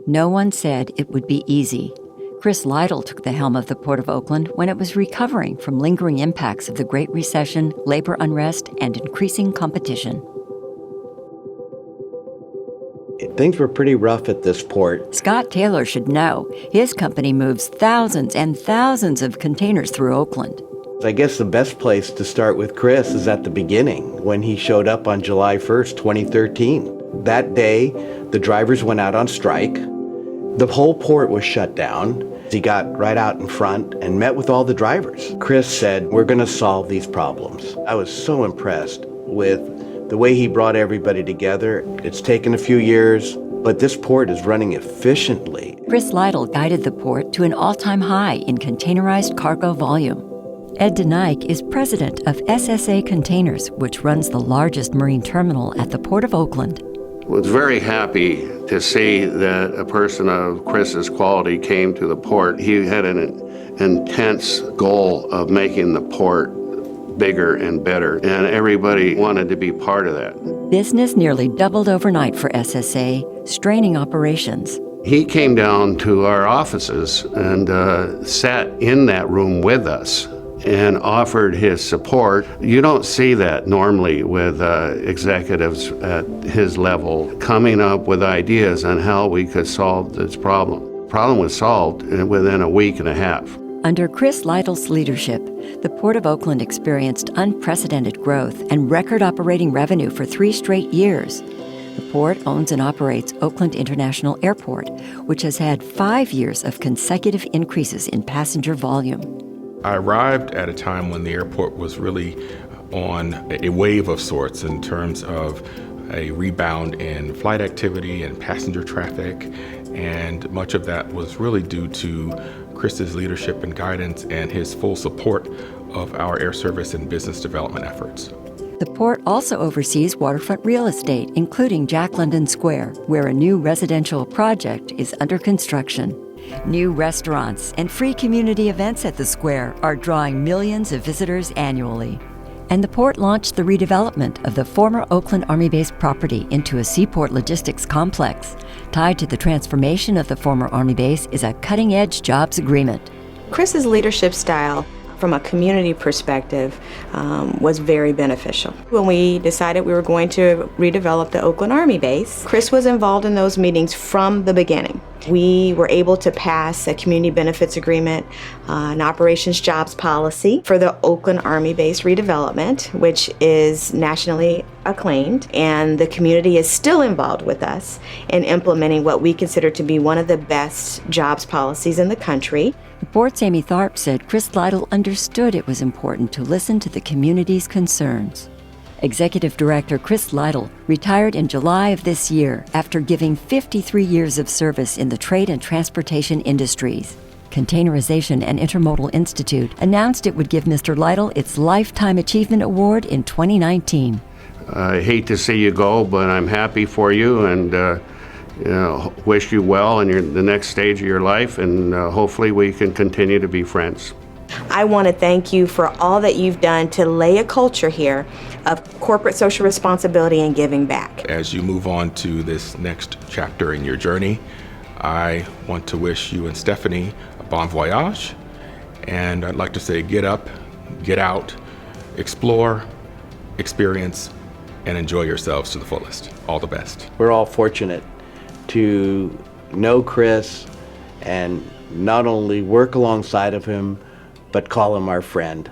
No one said it would be easy. Chris Lytle took the helm of the Port of Oakland when it was recovering from lingering impacts of the Great Recession, labor unrest, and increasing competition. Things were pretty rough at this port. Scott Taylor should know. His company moves thousands and thousands of containers through Oakland. I guess the best place to start with Chris is at the beginning, when he showed up on July 1st, 2013. That day, the drivers went out on strike. The whole port was shut down. He got right out in front and met with all the drivers. Chris said, "We're going to solve these problems." I was so impressed with the way he brought everybody together. It's taken a few years, but this port is running efficiently. Chris Lytle guided the port to an all-time high in containerized cargo volume. Ed DeNike is president of SSA Containers, which runs the largest marine terminal at the Port of Oakland. Was very happy to see that a person of Chris's quality came to the port. He had an intense goal of making the port bigger and better, and everybody wanted to be part of that. Business nearly doubled overnight for SSA, straining operations. He came down to our offices and sat in that room with us and offered his support. You don't see that normally with executives at his level coming up with ideas on how we could solve this problem. The problem was solved within a week and a half. Under Chris Lytle's leadership, the Port of Oakland experienced unprecedented growth and record operating revenue for 3 straight years. The port owns and operates Oakland International Airport, which has had 5 years of consecutive increases in passenger volume. I arrived at a time when the airport was really on a wave of sorts in terms of a rebound in flight activity and passenger traffic, and much of that was really due to Chris's leadership and guidance and his full support of our air service and business development efforts. The port also oversees waterfront real estate, including Jack London Square, where a new residential project is under construction. New restaurants and free community events at the square are drawing millions of visitors annually. And the port launched the redevelopment of the former Oakland Army Base property into a seaport logistics complex. Tied to the transformation of the former Army Base is a cutting-edge jobs agreement. Chris's leadership style, from a community perspective, was very beneficial. When we decided we were going to redevelop the Oakland Army Base, Chris was involved in those meetings from the beginning. We were able to pass a community benefits agreement, an operations jobs policy for the Oakland Army Base redevelopment, which is nationally acclaimed, and the community is still involved with us in implementing what we consider to be one of the best jobs policies in the country. The port's Amy Tharp said Chris Lytle understood it was important to listen to the community's concerns. Executive Director Chris Lytle retired in July of this year after giving 53 years of service in the trade and transportation industries. Containerization and Intermodal Institute announced it would give Mr. Lytle its Lifetime Achievement Award in 2019. I hate to see you go, but I'm happy for you and wish you well in the next stage of your life, and hopefully we can continue to be friends. I want to thank you for all that you've done to lay a culture here of corporate social responsibility and giving back. As you move on to this next chapter in your journey, I want to wish you and Stephanie a bon voyage, and I'd like to say get up, get out, explore, experience, and enjoy yourselves to the fullest. All the best. We're all fortunate to know Chris and not only work alongside of him, but call him our friend.